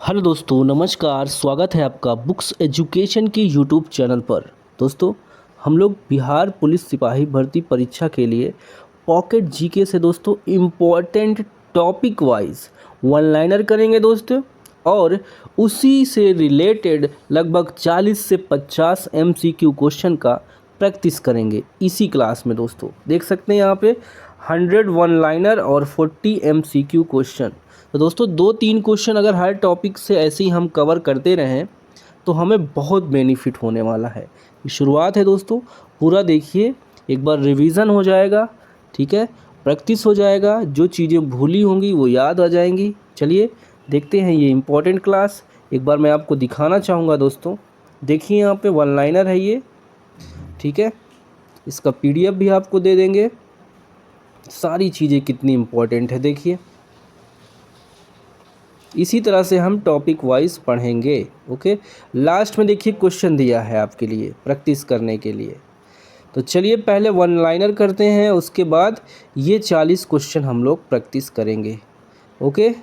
Hello दोस्तों, नमस्कार। स्वागत है आपका बुक्स एजुकेशन की यूट्यूब चैनल पर। दोस्तों, हम लोग बिहार पुलिस सिपाही भर्ती परीक्षा के लिए पॉकेट जीके से दोस्तों important topic wise one liner करेंगे दोस्तों, और उसी से रिलेटेड लगभग 40 से 50 एमसीक्यू क्वेश्चन का प्रैक्टिस करेंगे इसी क्लास में। दोस्तों देख सकते हैं यहाँ पे 100 वन लाइनर और 40 एमसीक्यू क्वेश्चन। तो दोस्तों 2-3 क्वेश्चन अगर हर टॉपिक से ऐसे ही हम कवर करते रहें तो हमें बहुत बेनिफिट होने वाला है। ये शुरुआत है दोस्तों, पूरा देखिए, एक बार रिवीजन हो जाएगा, ठीक है, प्रैक्टिस हो जाएगा, जो चीज़ें भूली होंगी वो याद आ जाएंगी। चलिए देखते हैं ये इम्पोर्टेंट क्लास। एक बार मैं आपको दिखाना चाहूँगा दोस्तों, देखिए यहाँ पे वन लाइनर है ये, ठीक है, इसका पीडीएफ भी आपको दे देंगे। सारी चीज़ें कितनी इम्पोर्टेंट है देखिए, इसी तरह से हम टॉपिक वाइज पढ़ेंगे। ओके, लास्ट में देखिए क्वेश्चन दिया है आपके लिए प्रैक्टिस करने के लिए। तो चलिए पहले वन लाइनर करते हैं, उसके बाद ये 40 क्वेश्चन हम लोग प्रैक्टिस करेंगे। ओके,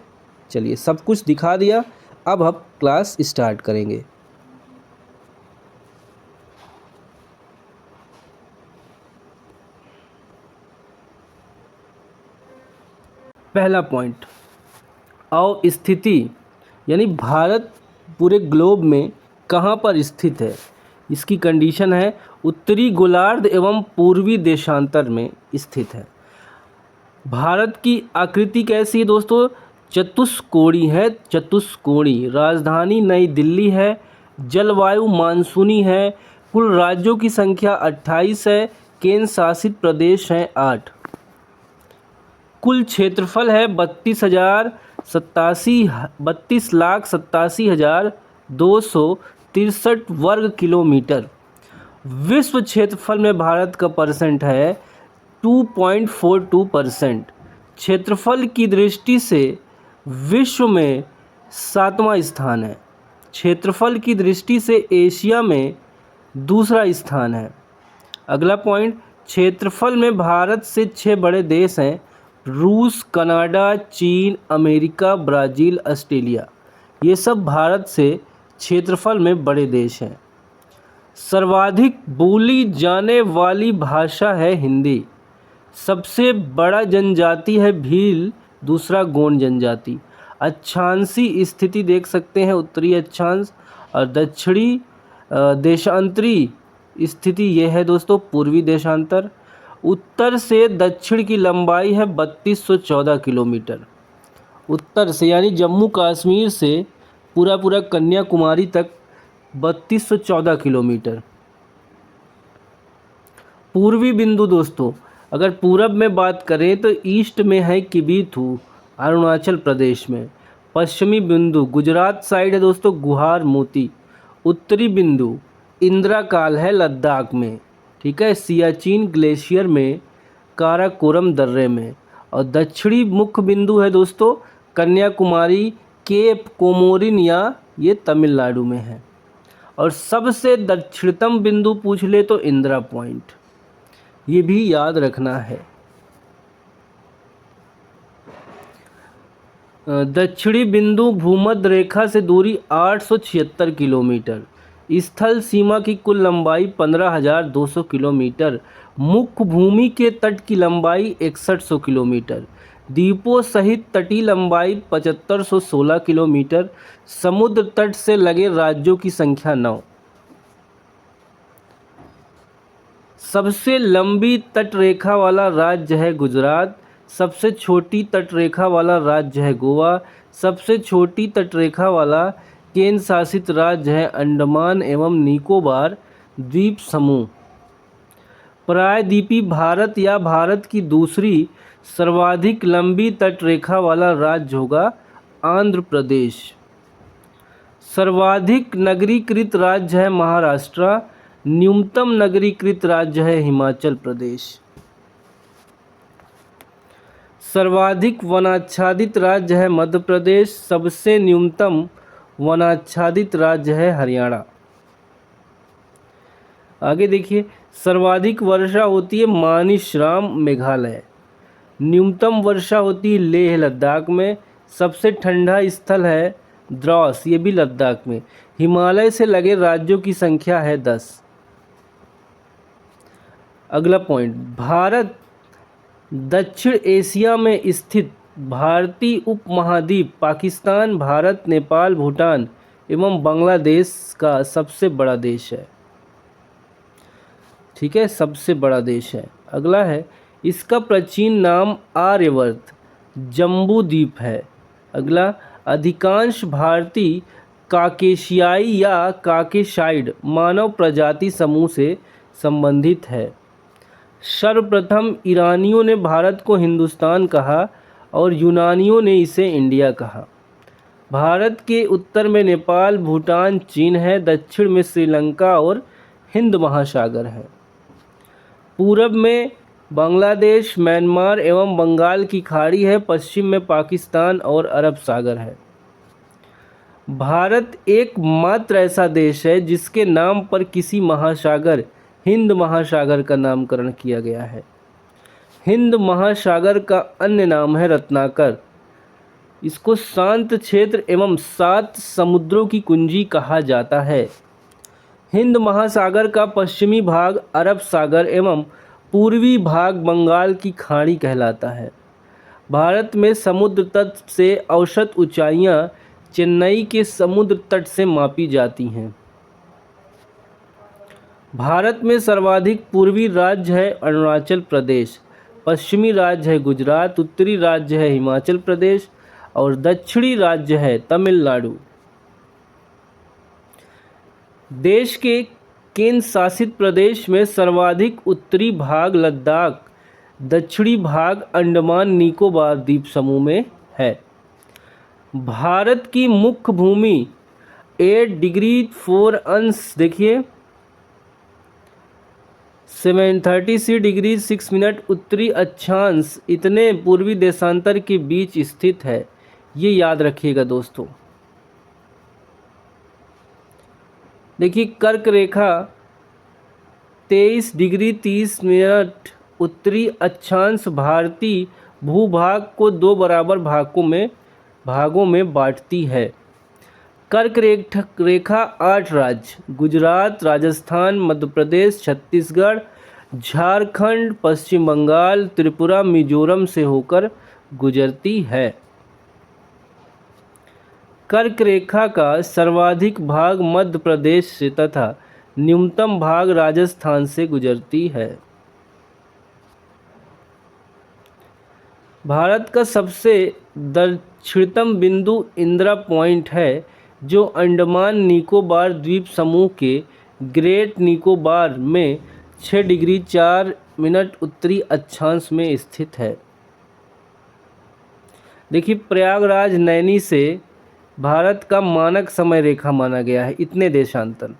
चलिए सब कुछ दिखा दिया, अब हम क्लास स्टार्ट करेंगे। पहला पॉइंट, अवस्थिति यानी भारत पूरे ग्लोब में कहाँ पर स्थित है। इसकी कंडीशन है उत्तरी गोलार्ध एवं पूर्वी देशांतर में स्थित है। भारत की आकृति कैसी है दोस्तों? चतुष्कोणीय है, चतुष्कोणीय। राजधानी नई दिल्ली है। जलवायु मानसूनी है। कुल राज्यों की संख्या 28 है। केंद्र शासित प्रदेश हैं 8। कुल क्षेत्रफल है 32,87,263 वर्ग किलोमीटर। विश्व क्षेत्रफल में भारत का परसेंट है 2.42%। क्षेत्रफल की दृष्टि से विश्व में 7वां स्थान है। क्षेत्रफल की दृष्टि से एशिया में दूसरा स्थान है। अगला पॉइंट, क्षेत्रफल में भारत से 6 बड़े देश हैं: रूस, कनाडा, चीन, अमेरिका, ब्राज़ील, ऑस्ट्रेलिया। ये सब भारत से क्षेत्रफल में बड़े देश हैं। सर्वाधिक बोली जाने वाली भाषा है हिंदी। सबसे बड़ा जनजाति है भील, दूसरा गोंड जनजाति। अक्षांशीय स्थिति देख सकते हैं, उत्तरी अक्षांश और दक्षिणी देशांतरी स्थिति ये है दोस्तों, पूर्वी देशांतर। उत्तर से दक्षिण की लंबाई है 3214 किलोमीटर। उत्तर से यानी जम्मू कश्मीर से पूरा कन्याकुमारी तक 3214 किलोमीटर। पूर्वी बिंदु दोस्तों, अगर पूरब में बात करें तो ईस्ट में है किबीथू, अरुणाचल प्रदेश में। पश्चिमी बिंदु गुजरात साइड है दोस्तों, गुहार मोती। उत्तरी बिंदु इंदिराकाल है लद्दाख में, ठीक है, सियाचिन ग्लेशियर में, काराकोरम दर्रे में। और दक्षिणी मुख्य बिंदु है दोस्तों कन्याकुमारी, केप कोमोरिन, या ये तमिलनाडु में है। और सबसे दक्षिणतम बिंदु पूछ ले तो इंदिरा पॉइंट, ये भी याद रखना है। दक्षिणी बिंदु भूमध्य रेखा से दूरी 876 किलोमीटर। स्थल सीमा की कुल लंबाई 15,200 किलोमीटर। मुख्य भूमि के तट की लंबाई 6100 किलोमीटर। द्वीपों सहित तटीय लंबाई 7516 किलोमीटर। समुद्र तट से लगे राज्यों की संख्या 9। सबसे लंबी तट रेखा वाला राज्य है गुजरात। सबसे छोटी तट रेखा वाला राज्य है गोवा। सबसे छोटी तट रेखा वाला केंद्र शासित राज्य है अंडमान एवं निकोबार द्वीप समूह। प्रायद्वीपी भारत या भारत की दूसरी सर्वाधिक लंबी तट रेखा वाला राज्य होगा आंध्र प्रदेश। सर्वाधिक नगरीकृत राज्य है महाराष्ट्र। न्यूनतम नगरीकृत राज्य है हिमाचल प्रदेश। सर्वाधिक वनाच्छादित राज्य है मध्य प्रदेश। सबसे न्यूनतम वनाच्छादित राज्य है हरियाणा। आगे देखिए, सर्वाधिक वर्षा होती है मानिसराम मेघालय। न्यूनतम वर्षा होती है लेह लद्दाख में। सबसे ठंडा स्थल है द्रास, ये भी लद्दाख में। हिमालय से लगे राज्यों की संख्या है 10। अगला पॉइंट, भारत दक्षिण एशिया में स्थित भारतीय उपमहाद्वीप पाकिस्तान, भारत, नेपाल, भूटान एवं बांग्लादेश का सबसे बड़ा देश है। ठीक है, सबसे बड़ा देश है। अगला है, इसका प्राचीन नाम आर्यवर्त जम्बू द्वीप है। अगला, अधिकांश भारतीय काकेशियाई या काकेशाइड मानव प्रजाति समूह से संबंधित है। सर्वप्रथम ईरानियों ने भारत को हिंदुस्तान कहा और यूनानियों ने इसे इंडिया कहा। भारत के उत्तर में नेपाल, भूटान, चीन है। दक्षिण में श्रीलंका और हिंद महासागर है। पूरब में बांग्लादेश, म्यांमार एवं बंगाल की खाड़ी है। पश्चिम में पाकिस्तान और अरब सागर है। भारत एकमात्र ऐसा देश है जिसके नाम पर किसी महासागर हिंद महासागर का नामकरण किया गया है। हिंद महासागर का अन्य नाम है रत्नाकर। इसको शांत क्षेत्र एवं 7 समुद्रों की कुंजी कहा जाता है। हिंद महासागर का पश्चिमी भाग अरब सागर एवं पूर्वी भाग बंगाल की खाड़ी कहलाता है। भारत में समुद्र तट से औसत ऊंचाइयां चेन्नई के समुद्र तट से मापी जाती हैं। भारत में सर्वाधिक पूर्वी राज्य है अरुणाचल प्रदेश, पश्चिमी राज्य है गुजरात, उत्तरी राज्य है हिमाचल प्रदेश और दक्षिणी राज्य है तमिलनाडु। देश के केंद्र शासित प्रदेश में सर्वाधिक उत्तरी भाग लद्दाख, दक्षिणी भाग अंडमान निकोबार द्वीप समूह में है। भारत की मुख्य भूमि 8 डिग्री 4 अंश देखिए 736 डिग्री 6 मिनट उत्तरी अक्षांश इतने पूर्वी देशांतर के बीच स्थित है। ये याद रखिएगा दोस्तों। देखिए, कर्क रेखा 23 डिग्री 30 मिनट उत्तरी अक्षांश भारतीय भूभाग को 2 बराबर भागों में बांटती है। कर्क रेखा 8 राज्य गुजरात, राजस्थान, मध्य प्रदेश, छत्तीसगढ़, झारखंड, पश्चिम बंगाल, त्रिपुरा, मिजोरम से होकर गुजरती है। कर्क रेखा का सर्वाधिक भाग मध्य प्रदेश से तथा न्यूनतम भाग राजस्थान से गुजरती है। भारत का सबसे दक्षिणतम बिंदु इंदिरा पॉइंट है जो अंडमान निकोबार द्वीप समूह के ग्रेट निकोबार में 6 डिग्री 4 मिनट उत्तरी अक्षांश में स्थित है। देखिए, प्रयागराज नैनी से भारत का मानक समय रेखा माना गया है इतने देशांतर,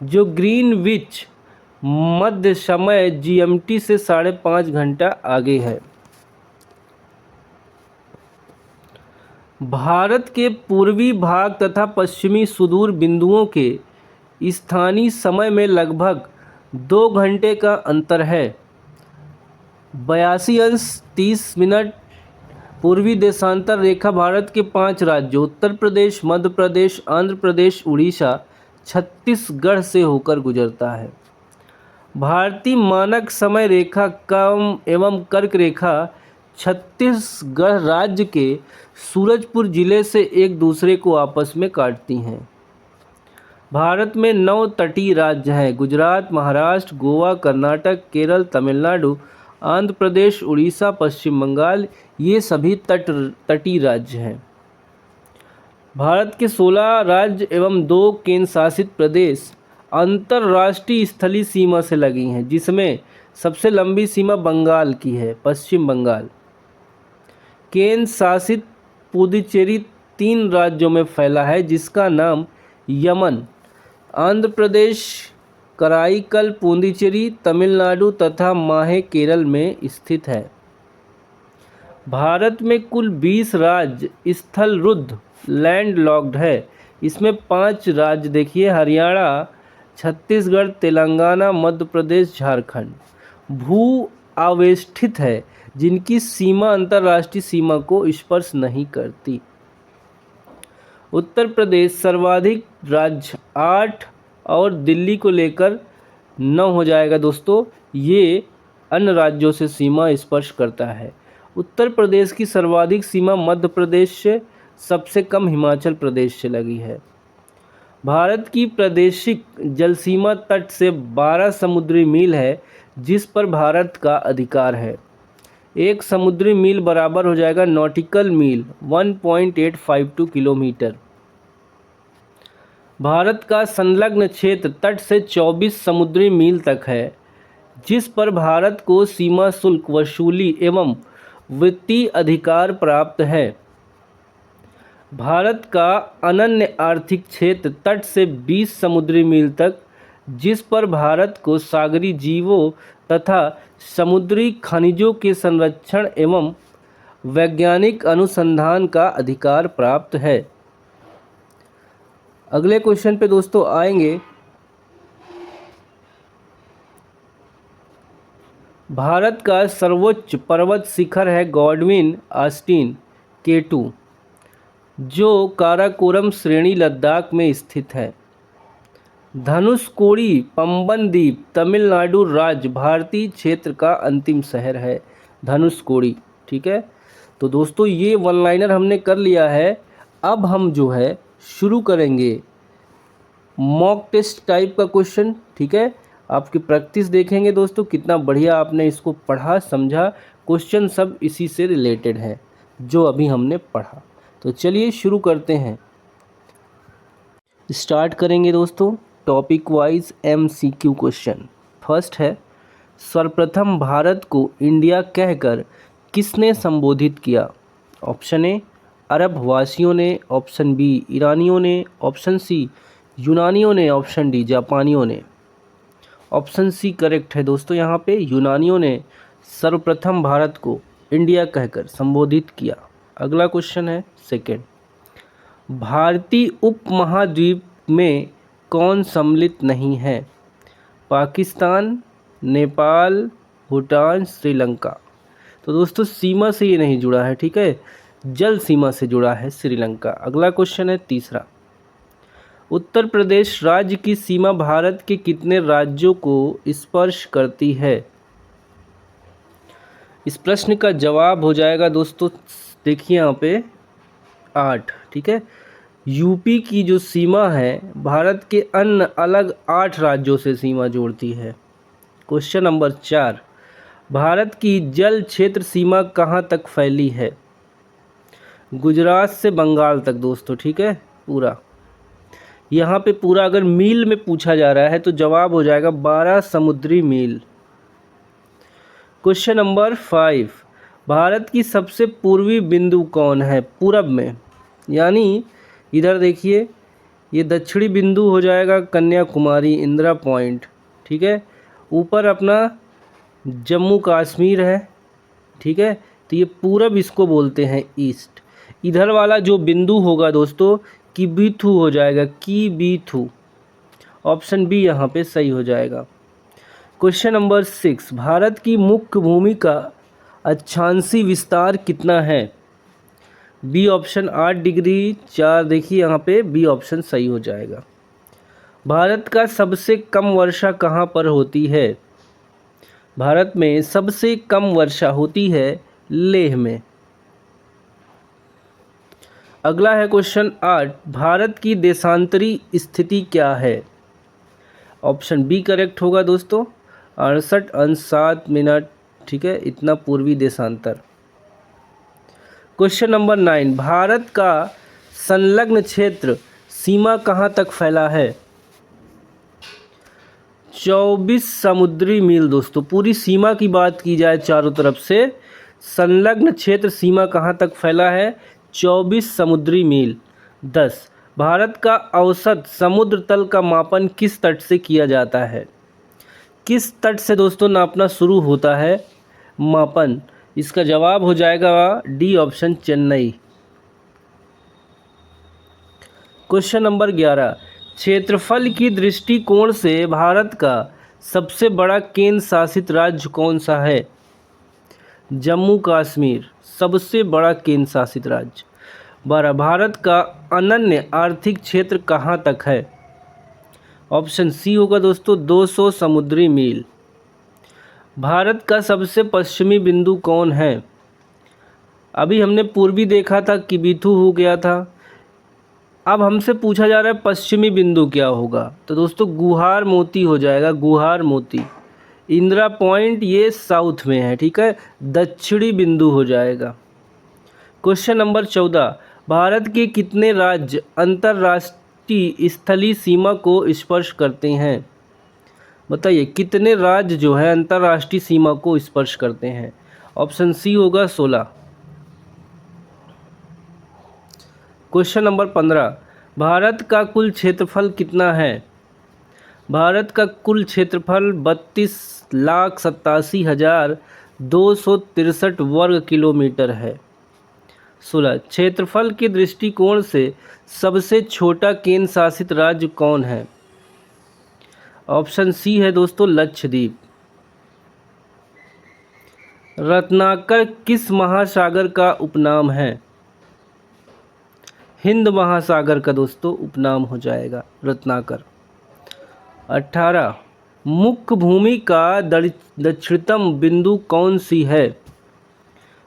जो ग्रीनविच मध्य समय जीएमटी से 5.5 घंटा आगे है। भारत के पूर्वी भाग तथा पश्चिमी सुदूर बिंदुओं के स्थानीय समय में लगभग 2 घंटे का अंतर है। 82 अंश 30 मिनट पूर्वी देशांतर रेखा भारत के 5 राज्यों उत्तर प्रदेश, मध्य प्रदेश, आंध्र प्रदेश, उड़ीसा, छत्तीसगढ़ से होकर गुजरता है। भारतीय मानक समय रेखा कम एवं कर्क रेखा छत्तीसगढ़ राज्य के सूरजपुर जिले से एक दूसरे को आपस में काटती हैं। भारत में 9 तटीय राज्य हैं गुजरात, महाराष्ट्र, गोवा, कर्नाटक, केरल, तमिलनाडु, आंध्र प्रदेश, उड़ीसा, पश्चिम बंगाल, ये सभी तटीय राज्य हैं। भारत के 16 राज्य एवं 2 केंद्र शासित प्रदेश अंतर्राष्ट्रीय स्थलीय सीमा से लगी हैं, जिसमें सबसे लंबी सीमा बंगाल की है, पश्चिम बंगाल। केंद्र शासित पुदुचेरी 3 राज्यों में फैला है, जिसका नाम यमन, आंध्र प्रदेश, कराईकल, पुदुचेरी, तमिलनाडु तथा माहे केरल में स्थित है। भारत में कुल 20 राज्य स्थलरुद्ध लैंडलॉक्ड है। इसमें 5 राज्य देखिए, हरियाणा, छत्तीसगढ़, तेलंगाना, मध्य प्रदेश, झारखंड भू आवेष्टित है, जिनकी सीमा अंतर्राष्ट्रीय सीमा को स्पर्श नहीं करती। उत्तर प्रदेश सर्वाधिक राज्य 8 और दिल्ली को लेकर 9 हो जाएगा दोस्तों। ये अन्य राज्यों से सीमा स्पर्श करता है। उत्तर प्रदेश की सर्वाधिक सीमा मध्य प्रदेश से, सबसे कम हिमाचल प्रदेश से लगी है। भारत की प्रादेशिक जल सीमा तट से 12 समुद्री मील है, जिस पर भारत का अधिकार है। एक समुद्री मील बराबर हो जाएगा नॉटिकल मील 1.852 किलोमीटर। भारत का संलग्न क्षेत्र तट से 24 समुद्री मील तक है, जिस पर भारत को सीमा शुल्क वसूली एवं वित्तीय अधिकार प्राप्त है। भारत का अनन्य आर्थिक क्षेत्र तट से 20 समुद्री मील तक, जिस पर भारत को सागरी जीवों तथा समुद्री खनिजों के संरक्षण एवं वैज्ञानिक अनुसंधान का अधिकार प्राप्त है। अगले क्वेश्चन पे दोस्तों आएंगे। भारत का सर्वोच्च पर्वत शिखर है गॉडविन ऑस्टिन K2, जो काराकोरम श्रेणी लद्दाख में स्थित है। धनुषकोडी पंबन द्वीप तमिलनाडु राज्य भारतीय क्षेत्र का अंतिम शहर है धनुषकोडी। ठीक है, तो दोस्तों ये वन लाइनर हमने कर लिया है। अब हम जो है शुरू करेंगे मॉक टेस्ट टाइप का क्वेश्चन। ठीक है, आपकी प्रैक्टिस देखेंगे दोस्तों, कितना बढ़िया आपने इसको पढ़ा समझा। क्वेश्चन सब इसी से रिलेटेड है जो अभी हमने पढ़ा। तो चलिए शुरू करते हैं। स्टार्ट करेंगे दोस्तों topic wise MCQ question. First है, सर्वप्रथम भारत को इंडिया कहकर किसने संबोधित किया? ऑप्शन ए अरब वासियों ने, ऑप्शन बी ईरानियों ने, ऑप्शन सी यूनानियों ने, ऑप्शन डी जापानियों ने। ऑप्शन सी करेक्ट है दोस्तों। यहाँ पे यूनानियों ने सर्वप्रथम भारत को इंडिया कहकर संबोधित किया। अगला क्वेश्चन है सेकंड, भारतीय उपमहाद्वीप में कौन सम्मिलित नहीं है? पाकिस्तान, नेपाल, भूटान, श्रीलंका। तो दोस्तों सीमा से ये नहीं जुड़ा है। ठीक है, जल सीमा से जुड़ा है श्रीलंका। अगला क्वेश्चन है तीसरा, उत्तर प्रदेश राज्य की सीमा भारत के कितने राज्यों को स्पर्श करती है? इस प्रश्न का जवाब हो जाएगा दोस्तों, देखिए यहाँ पे 8। ठीक है, यूपी की जो सीमा है भारत के अन्य अलग 8 राज्यों से सीमा जोड़ती है। क्वेश्चन नंबर 4, भारत की जल क्षेत्र सीमा कहाँ तक फैली है? गुजरात से बंगाल तक दोस्तों। ठीक है, पूरा यहाँ पे पूरा अगर मील में पूछा जा रहा है तो जवाब हो जाएगा 12 समुद्री मील। क्वेश्चन नंबर 5, भारत की सबसे पूर्वी बिंदु कौन है? पूरब में, यानी इधर देखिए ये दक्षिणी बिंदु हो जाएगा कन्याकुमारी, इंदिरा पॉइंट। ठीक है, ऊपर अपना जम्मू कश्मीर है। ठीक है, तो ये पूरब इसको बोलते हैं ईस्ट। इधर वाला जो बिंदु होगा दोस्तों किबिथु हो जाएगा, किबिथु। ऑप्शन बी यहाँ पे सही हो जाएगा। क्वेश्चन नंबर 6, भारत की मुख्य भूमि का अक्षांशीय विस्तार कितना है? B option 8 degree 4। देखिए यहाँ पे बी ऑप्शन सही हो जाएगा। भारत का सबसे कम वर्षा कहाँ पर होती है? भारत में सबसे कम वर्षा होती है लेह में। अगला है क्वेश्चन 8, भारत की देशांतरी स्थिति क्या है? ऑप्शन बी करेक्ट होगा दोस्तों, 68 अंश 7 मिनट। ठीक है, इतना पूर्वी देशांतर। क्वेश्चन नंबर 9, भारत का संलग्न क्षेत्र सीमा कहाँ तक फैला है? 24 समुद्री मील दोस्तों। पूरी सीमा की बात की जाए चारों तरफ से, संलग्न क्षेत्र सीमा कहाँ तक फैला है? 24 समुद्री मील। 10, भारत का औसत समुद्र तल का मापन किस तट से किया जाता है? किस तट से दोस्तों नापना शुरू होता है मापन? इसका जवाब हो जाएगा D option Chennai. Question number 11, क्षेत्रफल की दृष्टिकोण से भारत का सबसे बड़ा केंद्र शासित राज्य कौन सा है? जम्मू कश्मीर सबसे बड़ा केंद्र शासित राज्य। 12 भारत का अनन्य आर्थिक क्षेत्र कहाँ तक है? ऑप्शन सी होगा दोस्तों 200 समुद्री मील। भारत का सबसे पश्चिमी बिंदु कौन है? अभी हमने पूर्वी देखा था कि बिथू हो गया था, अब हमसे पूछा जा रहा है पश्चिमी बिंदु क्या होगा, तो दोस्तों गुहार मोती हो जाएगा, गुहार मोती। इंदिरा पॉइंट ये साउथ में है, ठीक है, दक्षिणी बिंदु हो जाएगा। क्वेश्चन नंबर 14, भारत के कितने राज्य अंतर्राष्ट्रीय स्थलीय सीमा को स्पर्श करते हैं? बताइए कितने राज्य जो है अंतर्राष्ट्रीय सीमा को स्पर्श करते हैं? ऑप्शन सी होगा 16। क्वेश्चन नंबर 15, भारत का कुल क्षेत्रफल कितना है? भारत का कुल क्षेत्रफल 32,87,263 वर्ग किलोमीटर है। 16 क्षेत्रफल के दृष्टिकोण से सबसे छोटा केंद्र शासित राज्य कौन है? ऑप्शन सी है दोस्तों लक्षद्वीप। रत्नाकर किस महासागर का उपनाम है? हिंद महासागर का दोस्तों उपनाम हो जाएगा रत्नाकर। 18 मुख्य भूमि का दक्षिणतम बिंदु कौन सी है?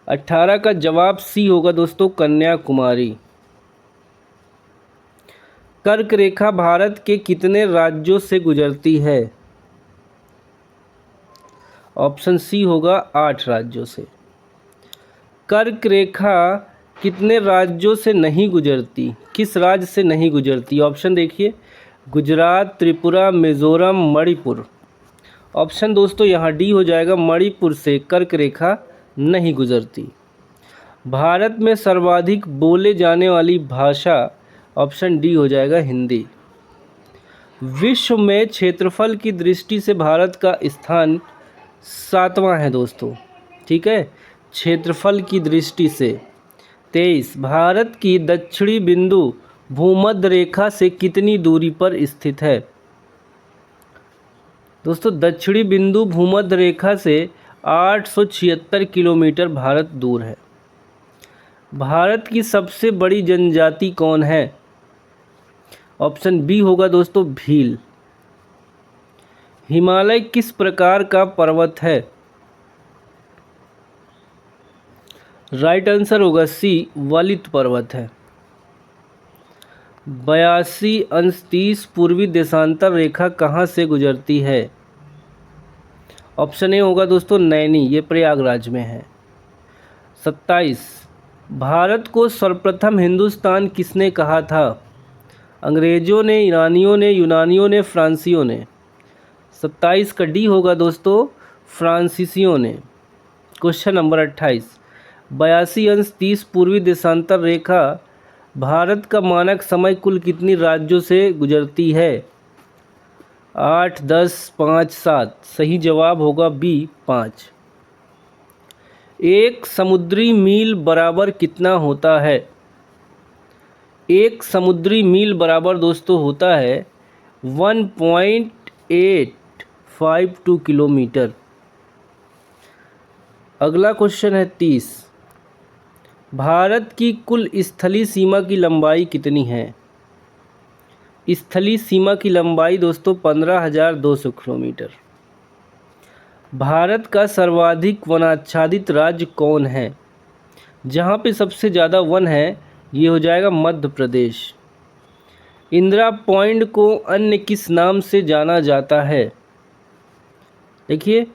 18 का जवाब सी होगा दोस्तों कन्याकुमारी। कर्क रेखा भारत के कितने राज्यों से गुजरती है? ऑप्शन सी होगा 8 राज्यों से। कर्क रेखा कितने राज्यों से नहीं गुजरती? किस राज्य से नहीं गुजरती? ऑप्शन देखिए, गुजरात, त्रिपुरा, मिजोरम, मणिपुर। ऑप्शन दोस्तों यहाँ डी हो जाएगा, मणिपुर से कर्क रेखा नहीं गुजरती। भारत में सर्वाधिक बोले जाने वाली भाषा? ऑप्शन डी हो जाएगा हिंदी। विश्व में क्षेत्रफल की दृष्टि से भारत का स्थान 7वां है दोस्तों, ठीक है, क्षेत्रफल की दृष्टि से। 23 भारत की दक्षिणी बिंदु भूमध्य रेखा से कितनी दूरी पर स्थित है? दोस्तों दक्षिणी बिंदु भूमध्य रेखा से 876 किलोमीटर भारत दूर है। भारत की सबसे बड़ी जनजाति कौन है? ऑप्शन बी होगा दोस्तों भील। हिमालय किस प्रकार का पर्वत है? राइट आंसर होगा सी वलित पर्वत है। 82 पूर्वी देशांतर रेखा कहाँ से गुजरती है? ऑप्शन ए होगा दोस्तों नैनी, ये प्रयागराज में है। 27 भारत को सर्वप्रथम हिंदुस्तान किसने कहा था? अंग्रेजों ने, ईरानियों ने, यूनानियों ने, फ्रांसीसियों ने। 27 का डी होगा दोस्तों फ्रांसीसियों ने। क्वेश्चन नंबर 28 82 पूर्वी देशांतर रेखा भारत का मानक समय कुल कितनी राज्यों से गुजरती है? 8, 10, 5, 7। सही जवाब होगा बी 5। एक समुद्री मील बराबर कितना होता है? एक समुद्री मील बराबर दोस्तों होता है 1.852 किलोमीटर। अगला क्वेश्चन है 30 भारत की कुल स्थलीय सीमा की लंबाई कितनी है? स्थलीय सीमा की लंबाई दोस्तों 15,200 किलोमीटर। भारत का सर्वाधिक वनाच्छादित राज्य कौन है? जहाँ पे सबसे ज़्यादा वन है ये हो जाएगा मध्य प्रदेश। इंदिरा पॉइंट को अन्य किस नाम से जाना जाता है? देखिए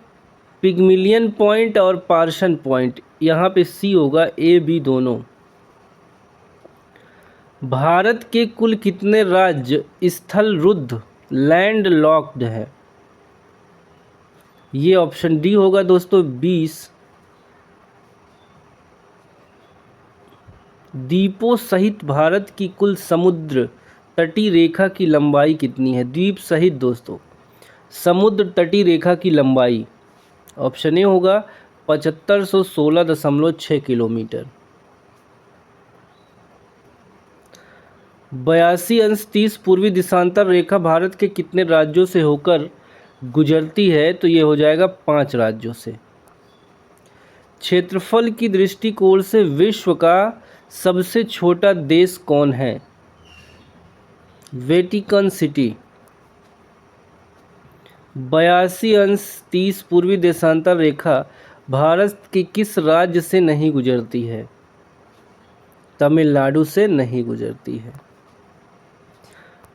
पिग्मिलियन पॉइंट और पार्सन पॉइंट, यहाँ पे सी होगा, ए बी दोनों। भारत के कुल कितने राज्य स्थल रुद्ध लैंड लॉक्ड है? ये ऑप्शन डी होगा दोस्तों 20। द्वीपों सहित भारत की कुल समुद्र तटीय रेखा की लंबाई कितनी है? द्वीप सहित दोस्तों समुद्र तटीय रेखा की लंबाई ऑप्शन ए होगा 7516.6 किलोमीटर। 82 पूर्वी देशांतर रेखा भारत के कितने राज्यों से होकर गुजरती है? तो ये हो जाएगा 5 राज्यों से। क्षेत्रफल की दृष्टिकोण से विश्व का सबसे छोटा देश कौन है? Vatican city. 82 अंश 30 पूर्वी देशांतर रेखा भारत के किस राज्य से नहीं गुजरती है? तमिलनाडु से नहीं गुजरती है।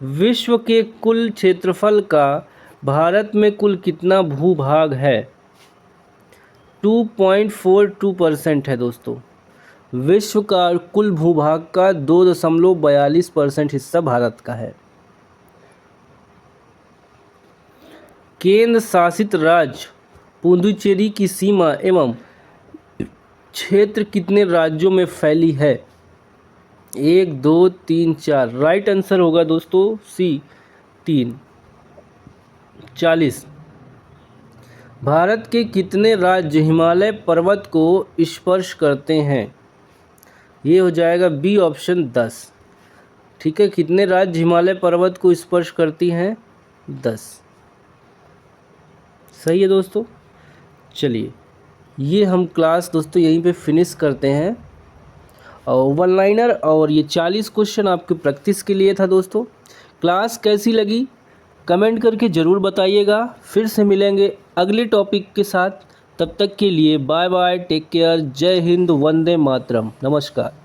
विश्व के कुल क्षेत्रफल का भारत में कुल कितना भूभाग है? 2.42% है दोस्तों। विश्व का कुल भूभाग का 2.42% हिस्सा भारत का है। केंद्र शासित राज्य पुडुचेरी की सीमा एवं क्षेत्र कितने राज्यों में फैली है? 1, 2, 3, 4। राइट आंसर होगा दोस्तों सी 3, 40। भारत के कितने राज्य हिमालय पर्वत को स्पर्श करते हैं? ये हो जाएगा बी ऑप्शन 10। ठीक है, कितने राज्य हिमालय पर्वत को स्पर्श करती हैं? 10। सही है दोस्तों। चलिए ये हम क्लास दोस्तों यहीं पे फिनिश करते हैं। और वन लाइनर और ये 40 क्वेश्चन आपके प्रैक्टिस के लिए था दोस्तों। क्लास कैसी लगी कमेंट करके ज़रूर बताइएगा। फिर से मिलेंगे अगले टॉपिक के साथ। तब तक के लिए बाय बाय, टेक केयर, जय हिंद, वंदे मातरम, नमस्कार।